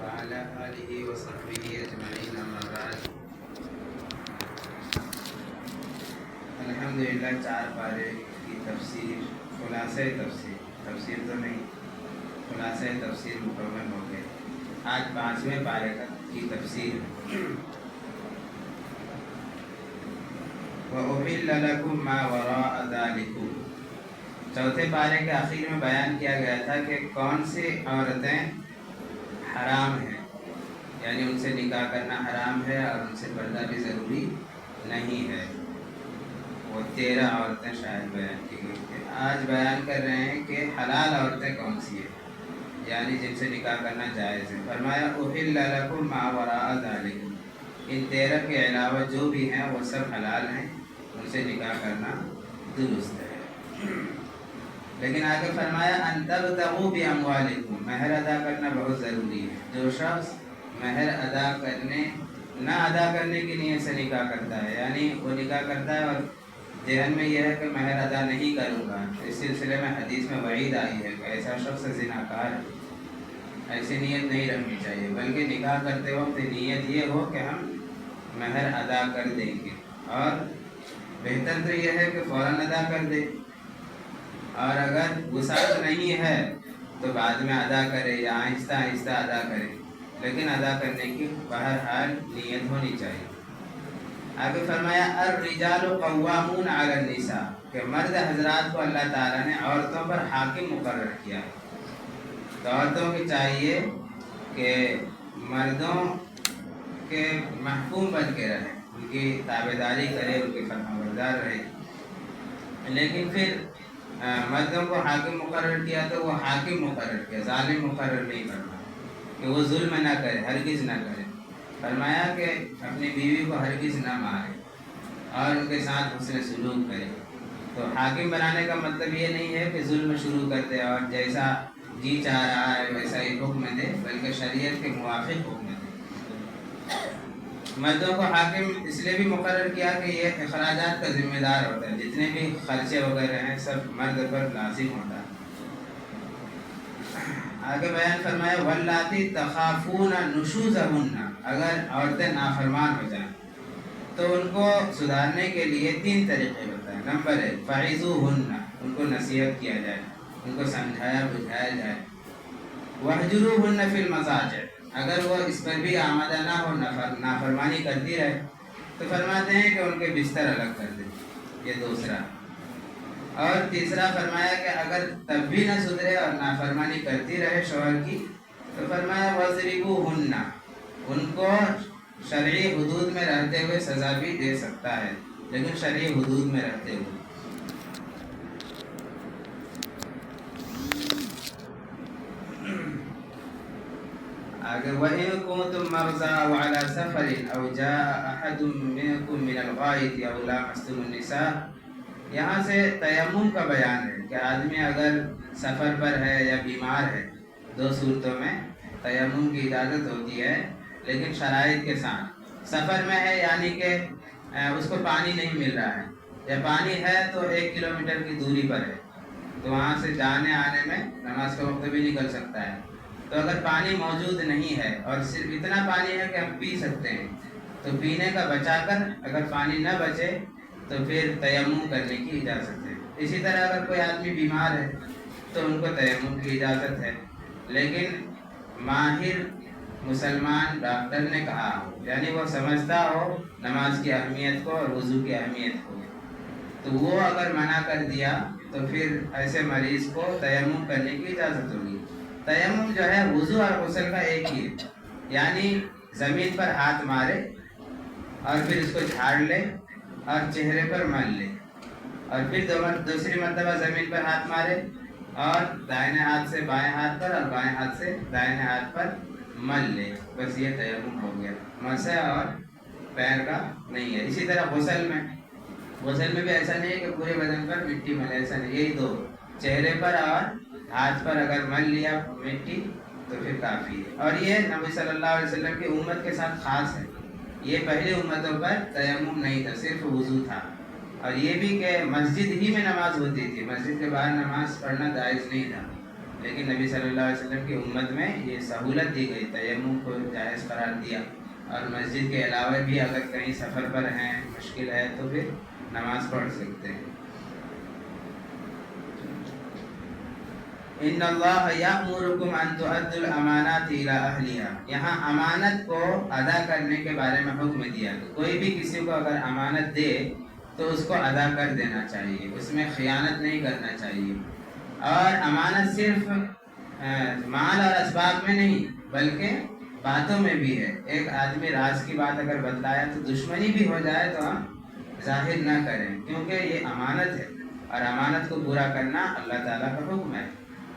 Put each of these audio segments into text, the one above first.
وعلى آله وصحبه أجمعين أما بعد الحمدللہ 4 پارے کی تفسیر خلاصۂ تفسیر تو نہیں خلاصۂ تفسیر مکمل ہو گئے. آج 5ویں پارے کی تفسیر ہے. وَأُحِلَّ لَكُم مَّا وَرَاءَ ذَلِكُمْ. چوتھے پارے کے آخر میں بیان کیا گیا تھا کہ کون سی عورتیں حرام ہیں، یعنی ان سے نکاح کرنا حرام ہے اور ان سے پردہ بھی ضروری نہیں ہے. وہ 13 عورتیں شاید بیان کی گئی تھیں. آج بیان کر رہے ہیں کہ حلال عورتیں کون سی ہیں، یعنی جن سے نکاح کرنا جائز ہے. فرمایا احل لکم ما وراء ذالکم. ان 13 کے علاوہ جو بھی ہیں وہ سب حلال ہیں، ان سے نکاح کرنا درست ہے. لیکن آگے فرمایا ان تبتغوا باموالکم. مہر ادا کرنا بہت ضروری ہے. جو شخص مہر نہ ادا کرنے کی نیت سے نکاح کرتا ہے، یعنی وہ نکاح کرتا ہے اور ذہن میں یہ ہے کہ مہر ادا نہیں کروں گا، اس سلسلے میں حدیث میں وعید آئی ہے کہ ایسا شخص زناکار ہے. ایسی نیت نہیں رکھنی چاہیے، بلکہ نکاح کرتے وقت نیت یہ ہو کہ ہم مہر ادا کر دیں گے، اور بہتر تو یہ ہے کہ فوراً ادا کر دے، اور اگر وسعت نہیں ہے تو بعد میں ادا کرے یا آہستہ آہستہ ادا کرے، لیکن ادا کرنے کی بہرحال نیت ہونی چاہیے. آگے فرمایا الرجال قوامون علی النساء، کہ مرد حضرات کو اللہ تعالیٰ نے عورتوں پر حاکم مقرر کیا. تو عورتوں کی چاہیے کہ مردوں کے محکوم بن کے رہے، ان کی تابعداری کرے، ان کے فرمانبردار رہے. لیکن پھر مردوں کو حاکم مقرر کیا تو وہ حاکم مقرر کیا، ظالم مقرر نہیں کرنا کہ وہ ظلم نہ کرے، ہرگز نہ کرے. فرمایا کہ اپنی بیوی کو ہرگز نہ مارے اور ان کے ساتھ حسن سلوک کرے. تو حاکم بنانے کا مطلب یہ نہیں ہے کہ ظلم شروع کر دے اور جیسا جی چاہ رہا ہے ویسا ہی حکم دے، بلکہ شریعت کے موافق حکم دے. مردوں کو حاکم اس لیے بھی مقرر کیا کہ یہ اخراجات کا ذمہ دار ہوتا ہے، جتنے بھی خرچے وغیرہ ہیں سب مرد پر لازم ہوتا ہے. آگے بیان فرمایا واللاتی تخافون نشوزہن. اگر عورتیں نافرمان ہو جائیں تو ان کو سدھارنے کے لیے 3 طریقے بتائیں. نمبر 1 فعظوہن، ان کو نصیحت کیا جائے، ان کو سمجھایا بجھایا جائے. وہجروہن فی المضاجع، اگر وہ اس پر بھی آمادہ نہ ہو، نافرمانی کرتی رہے، تو فرماتے ہیں کہ ان کے بستر الگ کر دیں. یہ دوسرا. اور تیسرا فرمایا کہ اگر تب بھی نہ سدھرے اور نافرمانی کرتی رہے شوہر کی، تو فرمایا وَاضْرِبُوهُنَّ، ان کو شرعی حدود میں رہتے ہوئے سزا بھی دے سکتا ہے، لیکن شرعی حدود میں رہتے ہوئے. آگے وَإِن كُنتُم مَّرْضَىٰ أَوْ عَلَىٰ سَفَرٍ أَوْ جَاءَ أَحَدٌ مِّنكُم مِّنَ الْغَائِطِ أَوْ لَامَسْتُمُ النِّسَاءَ. یہاں سے تیمم کا بیان ہے کہ آدمی اگر سفر پر ہے یا بیمار ہے، 2 صورتوں میں تیمم کی اجازت ہوتی ہے، لیکن شرائط کے ساتھ. سفر میں ہے یعنی کہ اس کو پانی نہیں مل رہا ہے، یا پانی ہے تو 1 کلومیٹر کی دوری پر ہے، تو وہاں سے جانے آنے میں نماز کا وقت بھی نکل سکتا ہے. تو اگر پانی موجود نہیں ہے اور صرف اتنا پانی ہے کہ ہم پی سکتے ہیں، تو پینے کا بچا کر، اگر پانی نہ بچے تو پھر تیمم کرنے کی اجازت ہے. اسی طرح اگر کوئی آدمی بیمار ہے تو ان کو تیمم کی اجازت ہے، لیکن ماہر مسلمان ڈاکٹر نے کہا ہو، یعنی وہ سمجھتا ہو نماز کی اہمیت کو اور وضو کی اہمیت کو، تو وہ اگر منع کر دیا تو پھر ایسے مریض کو تیمم کرنے کی اجازت ہوگی. تیمم جو ہے وضو اور غسل کا ایک ہی ہے، یعنی زمین پر ہاتھ مارے اور پھر اس کو جھاڑ لے اور چہرے پر مل لے، اور پھر دوسری مرتبہ زمین پر ہاتھ مارے اور دائیں ہاتھ سے بائیں ہاتھ پر اور بائیں ہاتھ سے دائیں ہاتھ پر مل لے. بس یہ تیمم ہو گیا. مسح اور پیر کا نہیں ہے. اسی طرح غسل میں بھی ایسا نہیں ہے کہ پورے بدن پر مٹی ملے، ایسا نہیں. یہی 2 چہرے پر اور ہاتھ پر اگر مل لیا مٹی تو پھر کافی ہے. اور یہ نبی صلی اللہ علیہ وسلم کی امت کے ساتھ خاص ہے. یہ پہلی امتوں پر تیمم نہیں تھا، صرف وضو تھا. اور یہ بھی کہ مسجد ہی میں نماز ہوتی تھی، مسجد کے باہر نماز پڑھنا جائز نہیں تھا. لیکن نبی صلی اللہ علیہ وسلم کی امت میں یہ سہولت دی گئی، تیمم کو جائز قرار دیا، اور مسجد کے علاوہ بھی اگر کہیں سفر پر ہیں، مشکل ہے، تو پھر نماز پڑھ سکتے ہیں۔ ان اللہ یأمرکم ان تؤدوا الامانات الی اہلھا، یہاں امانت کو ادا کرنے کے بارے میں حکم دیا کہ کوئی بھی کسی کو اگر امانت دے تو اس کو ادا کر دینا چاہیے، اس میں خیانت نہیں کرنا چاہیے۔ اور امانت صرف مال اور اسباب میں نہیں بلکہ باتوں میں بھی ہے۔ ایک آدمی راز کی بات اگر بتلایا تو دشمنی بھی ہو جائے تو ہم ظاہر نہ کریں، کیونکہ یہ امانت ہے، اور امانت کو پورا کرنا اللہ تعالیٰ کا حکم ہے۔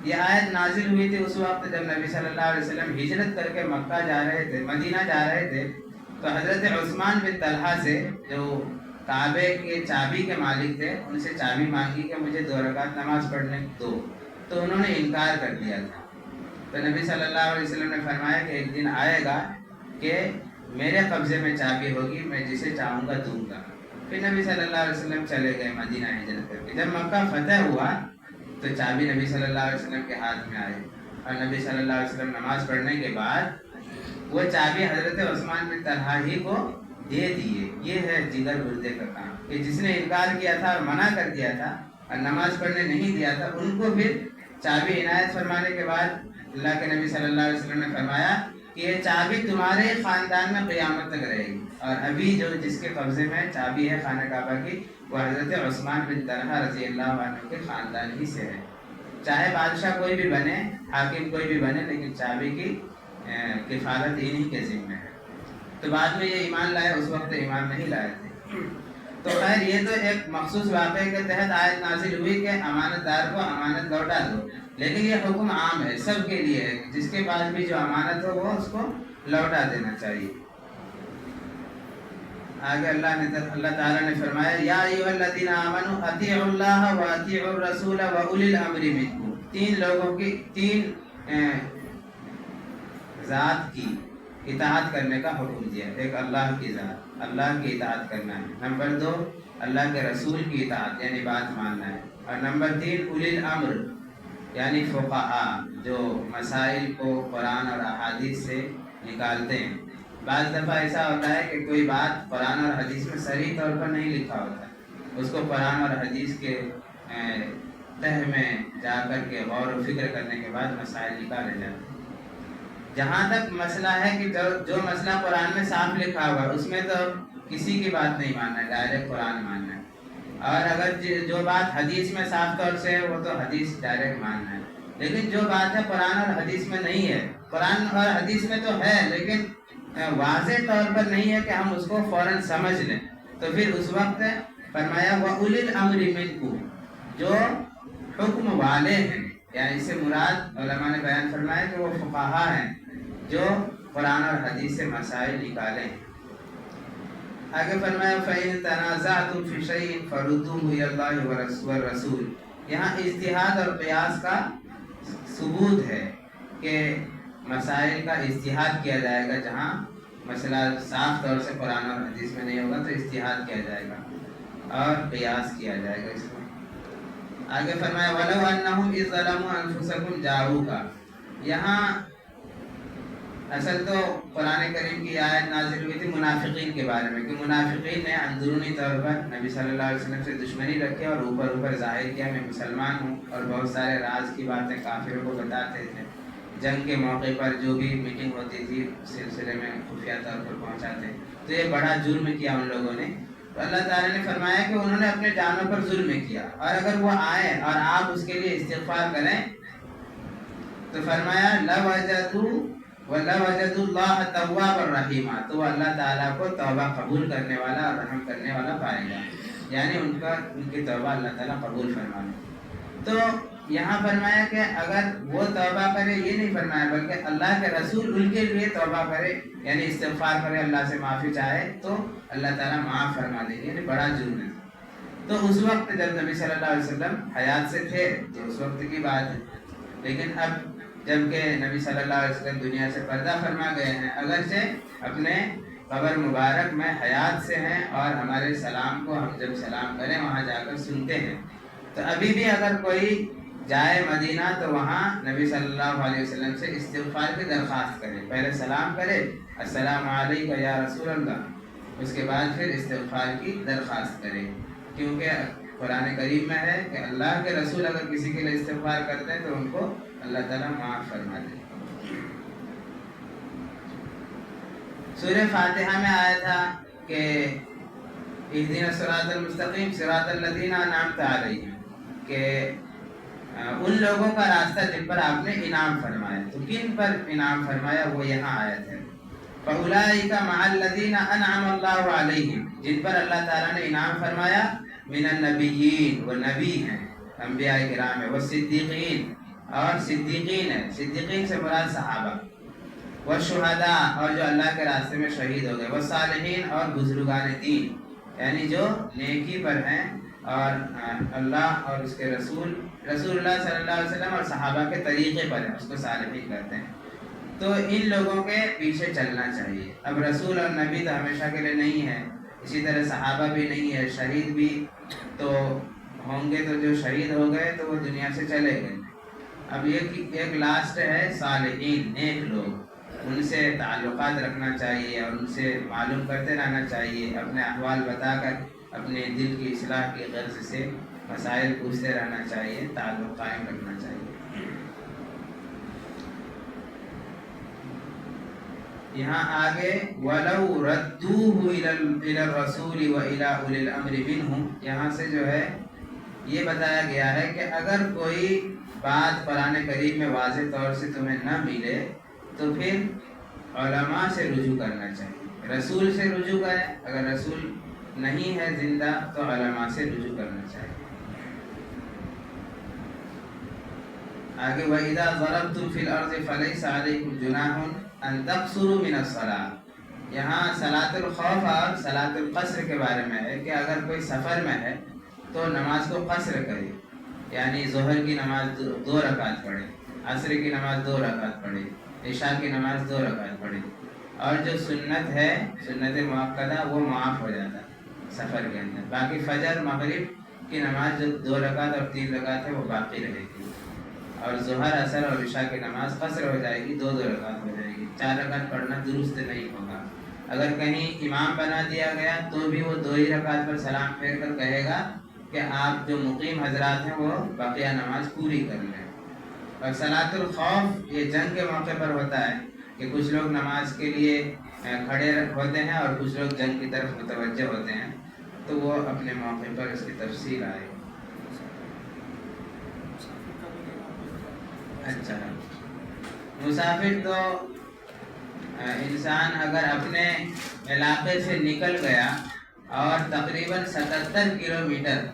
یہ آیت نازل ہوئی تھی اس وقت جب نبی صلی اللہ علیہ وسلم ہجرت کر کے مکہ جا رہے تھے، مدینہ جا رہے تھے، تو حضرت عثمان بن طلحہ سے جو کعبے کے چابی کے مالک تھے ان سے چابی مانگی کہ مجھے 2 رکعت نماز پڑھنے دو، تو انہوں نے انکار کر دیا تھا۔ تو نبی صلی اللہ علیہ وسلم نے فرمایا کہ ایک دن آئے گا کہ میرے قبضے میں چابی ہوگی، میں جسے چاہوں گا دوں گا۔ پھر نبی صلی اللہ علیہ وسلم چلے گئے مدینہ ہجرت کر کے۔ جب مکہ فتح ہوا تو چابی نبی صلی اللہ علیہ وسلم کے ہاتھ میں آئی، اور نبی صلی اللہ علیہ وسلم نماز پڑھنے کے بعد وہ چابی حضرت عثمان بن طلحہ ہی کو دے دیے۔ یہ ہے جگر گردے کا کام کہ جس نے انکار کیا تھا اور منع کر دیا تھا اور نماز پڑھنے نہیں دیا تھا، ان کو پھر چابی عنایت فرمانے کے بعد اللہ کے نبی صلی اللہ علیہ وسلم نے فرمایا کہ یہ چابی تمہارے خاندان میں قیامت تک رہے گی، اور ابھی جو جس کے قبضے میں چابی ہے خانہ کعبہ کی وہ حضرت عثمان بن طلحہ رضی اللہ عنہ کے خاندان ہی سے ہے۔ چاہے بادشاہ کوئی بھی بنے، حاکم کوئی بھی بنے، لیکن چابی کی کفالت انہی کے ذمہ ہے۔ تو بعد میں یہ ایمان لائے، اس وقت ایمان نہیں لائے تھے۔ تو خیر یہ تو ایک مخصوص واقعے کے تحت آیت نازل ہوئی کہ امانت دار کو امانت لوٹا دو، لیکن یہ حکم عام ہے، سب کے لیے ہے، جس کے پاس بھی جو امانت ہو وہ اس کو لوٹا دینا چاہیے۔ آگے اللہ تعالیٰ نے فرمایا یا ایھا الذین آمنوا اطیعوا اللہ واطیعوا الرسول واولی الامر منکم، 3 لوگوں کی 3 ذات کی اطاعت کرنے کا حکم دیا۔ ایک اللہ کی ذات، اللہ کی اطاعت کرنا ہے، نمبر 2 اللہ کے رسول کی اطاعت یعنی بات ماننا ہے، اور نمبر 3 اولی الامر یعنی فقہاء جو مسائل کو قرآن اور احادیث سے نکالتے ہیں۔ بعض دفعہ ایسا ہوتا ہے کہ کوئی بات قرآن اور حدیث میں صریح طور پر نہیں لکھا ہوتا، اس کو قرآن اور حدیث کے تہ میں جا کر کے غور و فکر کرنے کے بعد مسائل نکالے جاتے ہیں۔ جہاں تک مسئلہ ہے کہ جو مسئلہ قرآن میں صاف لکھا ہوا ہے اس میں تو کسی کی بات نہیں ماننا ہے، ڈائریکٹ قرآن ماننا ہے، اور اگر جو بات حدیث میں صاف طور سے ہے وہ تو حدیث ڈائریکٹ ماننا ہے۔ لیکن جو بات ہے قرآن اور حدیث میں نہیں ہے، قرآن اور حدیث میں تو ہے لیکن واضح طور پر نہیں ہے کہ ہم اس کو فوراً سمجھ لیں، تو پھر اس وقت فرمایا وَأُولِي الْأَمْرِ مِنْكُمْ، جو حکم والے ہیں، یعنی اس سے مراد علماء نے بیان فرمایا کہ وہ فقہاء ہیں جو قرآن اور حدیث سے مسائل نکالیں۔ آگے فرمایا فَإِن تَنَازَعْتُمْ فِي شَيْءٍ فَرُدُّوهُ إِلَى اللَّهِ وَالرَّسُولِ، یہاں اجتہاد اور قیاس کا ثبوت ہے کہ مسائل کا اجتہاد کیا جائے گا، جہاں مسئلہ صاف طور سے قرآن اور حدیث میں نہیں ہوگا تو اجتہاد کیا جائے گا اور قیاس کیا جائے گا اس میں۔ آگے فرمایا وَلَوْ أَنَّهُمْ إِذْ ظَلَمُوا أَنفُسَهُمْ جَاءُوكَ، یہاں اصل تو قرآن کریم کی آیت نازل ہوئی تھی منافقین کے بارے میں، کہ منافقین نے اندرونی طور پر نبی صلی اللہ علیہ وسلم سے دشمنی رکھی اور اوپر ظاہر کیا میں مسلمان ہوں، اور بہت سارے راز کی باتیں کافروں کو بتاتے تھے۔ جنگ کے موقع پر جو بھی میٹنگ ہوتی تھی اس سلسلے میں خفیہ طور پر پہنچاتے، تو یہ بڑا جرم کیا ان لوگوں نے۔ تو اللہ تعالیٰ نے فرمایا کہ انہوں نے اپنے جانوں پر ظلم کیا، اور اگر وہ آئیں اور آپ اس کے لیے استغفار کریں تو فرمایا وَلَوَجَدُوا اللَّهَ تَوَّابًا رَحِيمًا، تو اللہ تعالیٰ کو توبہ قبول کرنے والا اور رحم کرنے والا پائے گا، یعنی ان کی توبہ اللہ تعالیٰ قبول فرما لے۔ تو یہاں فرمایا کہ اگر وہ توبہ کرے، یہ نہیں فرمایا بلکہ اللہ کے رسول ان کے لیے توبہ کرے، یعنی استغفار کرے، اللہ سے معافی چاہے تو اللہ تعالیٰ معاف فرما دے گی، یعنی بڑا جرم ہے۔ تو اس وقت جب نبی صلی اللہ علیہ وسلم حیات سے تھے تو اس وقت کی بات ہے، لیکن اب جب کہ نبی صلی اللہ علیہ وسلم دنیا سے پردہ فرما گئے ہیں، اگرچہ اپنے قبر مبارک میں حیات سے ہیں اور ہمارے سلام کو ہم جب سلام کریں وہاں جا کر سنتے ہیں، تو ابھی بھی اگر کوئی جائے مدینہ تو وہاں نبی صلی اللہ علیہ وسلم سے استغفار کی درخواست کرے. پہلے سلام کرے السلام علیکم یا رسول اللہ، اس کے بعد پھر استغفار کی درخواست کرے، کیونکہ قرآن کریم میں ہے کہ اللہ کے رسول اگر کسی کے لیے استغفار کرتے ہیں تو ان کو اللہ تعالیٰ معاف فرما دے. سورہ فاتحہ میں آیا تھا کہ اہدنا الصراط المستقیم صراط الذین انعمت علیہم، کہ ان لوگوں کا راستہ جن پر آپ نے انعام فرمایا. تو کن پر انعام فرمایا وہ یہاں آیت ہے. فَأُولَٰئِكَ مَعَ الَّذِينَ أَنْعَمَ اللَّهُ عَلَيْهِمْ، جن پر اللہ تعالیٰ نے انعام فرمایا. من النبیین، وہ نبی ہیں، انبیاء کرام ہیں. والصدیقین، اور صدیقین ہیں، صدیقین سے مراد صحابہ. والشہداء، اور جو اللہ کے راستے میں شہید ہو گئے. والصالحین، اور بزرگان دین، یعنی جو نیکی پر ہیں اور اللہ اور اس کے رسول اللہ صلی اللہ علیہ وسلم اور صحابہ کے طریقے پر ہیں، اس کو صالحین کہتے ہیں. تو ان لوگوں کے پیچھے چلنا چاہیے. اب رسول اور نبی تو ہمیشہ کے لیے نہیں ہے، اسی طرح صحابہ بھی نہیں ہے، شہید بھی تو ہوں گے. تو جو شہید ہو گئے تو وہ دنیا سے چلے گئے. اب یہ ایک لاسٹ ہے صالحین، نیک لوگ، ان سے تعلقات رکھنا چاہیے اور ان سے معلوم کرتے رہنا چاہیے، اپنے احوال بتا کر اپنے دل کی اصلاح کی غرض سے مسائل پوچھتے رہنا چاہیے، تعلق قائم رکھنا چاہیے. یہاں آگے وَلَوْ رَدُّوهُ إِلَى الرَّسُولِ وَإِلَى أُولِي الْأَمْرِ مِنْهُمْ، یہاں سے جو ہے یہ بتایا گیا ہے کہ اگر کوئی بات قرآن کریم میں واضح طور سے تمہیں نہ ملے تو پھر علماء سے رجوع کرنا چاہیے. رسول سے رجوع کریں، اگر رسول نہیں ہے زندہ تو علماء سے رجوع کرنا چاہیے. آگے وَإِذَا ضَرَبْتُمْ فِي الْأَرْضِ فَلَيْسَ عَلَيْكُمْ جُنَاحٌ أَن تَقْصُرُوا مِنَ الصَّلَاةِ، یہاں صلاۃ الخوف اور صلاۃ القصر کے بارے میں ہے کہ اگر کوئی سفر میں ہے تو نماز کو قصر کرے، یعنی ظہر کی نماز 2 رکعت پڑھے، عصر کی نماز 2 رکعت پڑھے، عشاء کی نماز 2 رکعت پڑھے. اور جو سنت ہے، سنت مؤکدہ، وہ معاف ہو جاتا ہے سفر کے اندر. باقی فجر مغرب کی نماز جو 2 رکعت اور 3 رکعت ہے وہ باقی رہے گی. اور ظہر عصر اور عشاء کی نماز قصر ہو جائے گی، 2 رکعت ہو جائے گی. 4 رکعت پڑھنا درست نہیں ہوگا. اگر کہیں امام بنا دیا گیا تو بھی وہ 2 ہی رکعت پر سلام پھیر کر کہے گا کہ آپ جو مقیم حضرات ہیں وہ بقیہ نماز پوری کر لیں. اور صلاۃ الخوف یہ جنگ کے موقع پر ہوتا ہے کہ کچھ لوگ نماز کے لیے کھڑے ہوتے ہیں اور کچھ لوگ جنگ کی طرف متوجہ ہوتے ہیں، تو وہ اپنے موقع پر اس کی تفصیل آئے. اچھا، مسافر تو انسان اگر اپنے علاقے سے نکل گیا اور تقریباً 77 کلومیٹر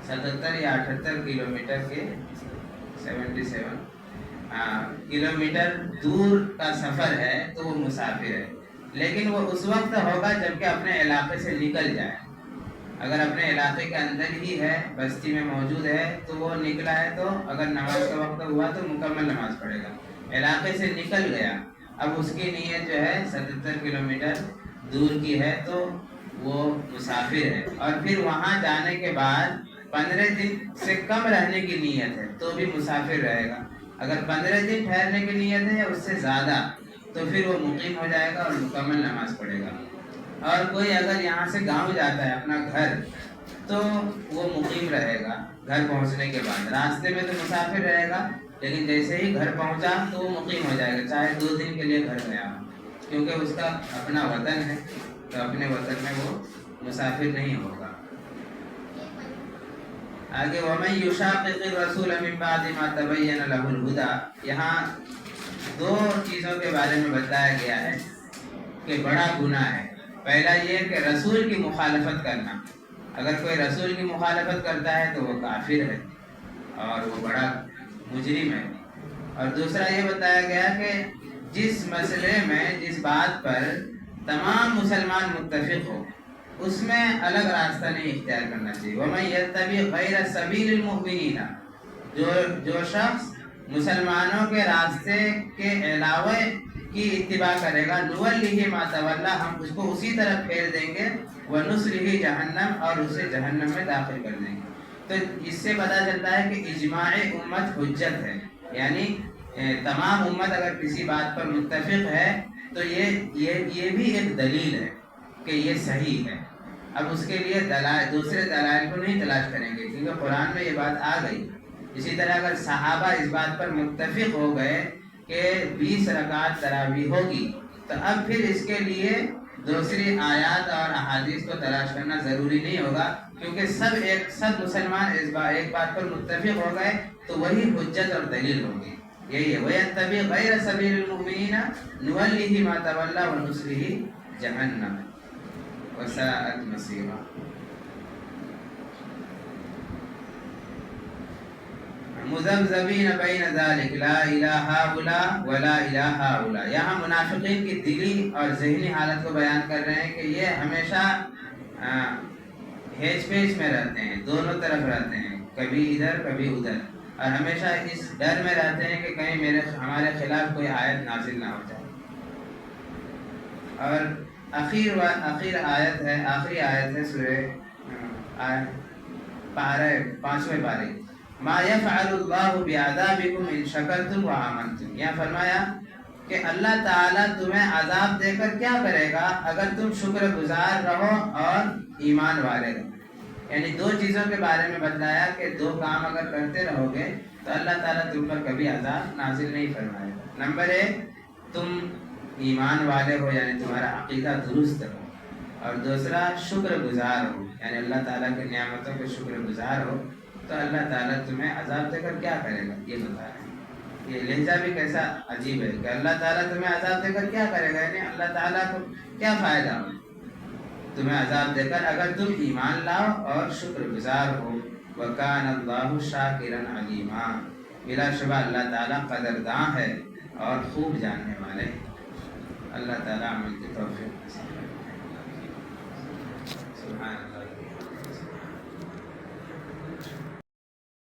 77 یا 78 کلومیٹر کے 77 کلومیٹر دور کا سفر ہے تو وہ مسافر ہے. لیکن وہ اس وقت ہوگا جب کہ اپنے علاقے سے نکل جائے. اگر اپنے علاقے کے اندر ہی ہے، بستی میں موجود ہے، تو وہ نکلا ہے تو اگر نماز کا وقت ہوا تو مکمل نماز پڑھے گا. علاقے سے نکل گیا، اب اس کی نیت جو ہے 77 کلومیٹر دور کی ہے تو وہ مسافر ہے. اور پھر وہاں جانے کے بعد 15 دن سے کم رہنے کی نیت ہے تو بھی مسافر رہے گا. اگر 15 دن ٹھہرنے کی نیت ہے یا اس سے زیادہ تو پھر وہ مقیم ہو جائے گا اور مکمل نماز پڑھے گا. اور کوئی اگر یہاں سے گاؤں جاتا ہے اپنا گھر تو وہ مقیم رہے گا. گھر پہنچنے کے بعد راستے میں تو مسافر رہے گا، لیکن جیسے ہی گھر پہنچا تو وہ مقیم ہو جائے گا، چاہے 2 دن کے لیے گھر گیا ہو، کیونکہ اس کا اپنا وطن ہے تو اپنے وطن میں وہ مسافر نہیں ہوگا. آگے وَمَن يُشَاقِقِ الرَّسُولَ مِن بَعْدِ مَا تَبَيَّنَ لَهُ الْهُدَىٰ، یہاں 2 چیزوں کے بارے میں بتایا گیا ہے کہ بڑا گناہ ہے. پہلا یہ کہ رسول کی مخالفت کرنا، اگر کوئی رسول کی مخالفت کرتا ہے تو وہ کافر ہے اور وہ بڑا مجرم ہے. اور دوسرا یہ بتایا گیا کہ جس مسئلے میں، جس بات پر تمام مسلمان متفق ہو، اس میں الگ راستہ نہیں اختیار کرنا چاہیے. وَمَن يَتَّبِعْ غَيْرَ سَبِيلِ الْمُؤْمِنِينَ، جو شخص مسلمانوں کے راستے کے علاوہ کی اتباع کرے گا، نُوَلِّهِ مَا تَوَلَّىٰ، ہم اس کو اسی طرف پھیر دیں گے، وَنُصْلِهِ جہنم، اور اسے جہنم میں داخل کر دیں گے. تو اس سے پتہ چلتا ہے کہ اجماع امت حجت ہے، یعنی تمام امت اگر کسی بات پر متفق ہے تو یہ بھی ایک دلیل ہے کہ یہ صحیح ہے۔ اب اس کے لیے دوسرے دلائل کو نہیں تلاش کریں گے کیونکہ قرآن میں یہ بات آ گئی۔ اسی طرح اگر صحابہ اس بات پر متفق ہو گئے کہ 20 رکعت تراویح ہوگی تو اب پھر اس کے لیے دوسری آیات اور احادیث کو تلاش کرنا ضروری نہیں ہوگا، کیونکہ سب مسلمان ایک بات پر متفق ہو گئے تو وہی حجت اور دلیل ہوگی۔ یہی ہے وَيَتَّبِعْ غَيْرَ سَبِيلِ الْمُؤْمِنِينَ نُوَلِّهِ مَا تَوَلَّى وَنُصْلِهِ جَهَنَّمَ وَسَاءَتْ مَصِيرًا۔ مذبذبین بین ذلک لا الہ ہؤلاء ولا الہ ہؤلاء۔ یہاں منافقین کی دلی اور ذہنی حالت کو بیان کر رہے ہیں کہ یہ ہمیشہ ہیج پیج میں رہتے ہیں، دونوں طرف رہتے ہیں، کبھی ادھر کبھی ادھر، اور ہمیشہ اس ڈر میں رہتے ہیں کہ کہیں ہمارے خلاف کوئی آیت نازل نہ ہو جائے۔ اور آخری آیت ہے سورہ پارہ 5ویں پارے ما یفعل اللہ بعذابکم ان شکرتم وآمنتم۔ یہاں فرمایا کہ اللہ تعالیٰ تمہیں عذاب دے کر کیا کرے گا اگر تم شکر گزار رہو اور ایمان والے رہو۔ یعنی دو چیزوں کے بارے میں بتلایا کہ دو کام اگر کرتے رہو گے تو اللہ تعالیٰ تم پر کبھی عذاب نازل نہیں فرمائے گا۔ نمبر 1 تم ایمان والے ہو یعنی تمہارا عقیدہ درست ہو، اور دوسرا شکر گزار ہو یعنی اللہ تعالیٰ کی نعمتوں کے شکر گزار ہو تو اللہ تعالیٰ تمہیں عذاب دے کر کیا کرے گا یہ بتا رہے ہیں۔ یہ لہجہ بھی کیسا عجیب ہے کہ اللہ تعالیٰ تمہیں عذاب دے کر کیا کرے گا، یعنی اللہ تعالیٰ کو کیا فائدہ ہو تمہیں عذاب دے کر اگر تم ایمان لاؤ اور شکر گزار ہو۔ وَكَانَ اللَّهُ شَاكِرًا عَلِيمًا۔ بلا شبہ اللہ تعالیٰ قدرداں ہے اور خوب جاننے والے۔ اللہ تعالیٰ عمل کی توفیق نصیب فرمائے۔ سبحان اللہ۔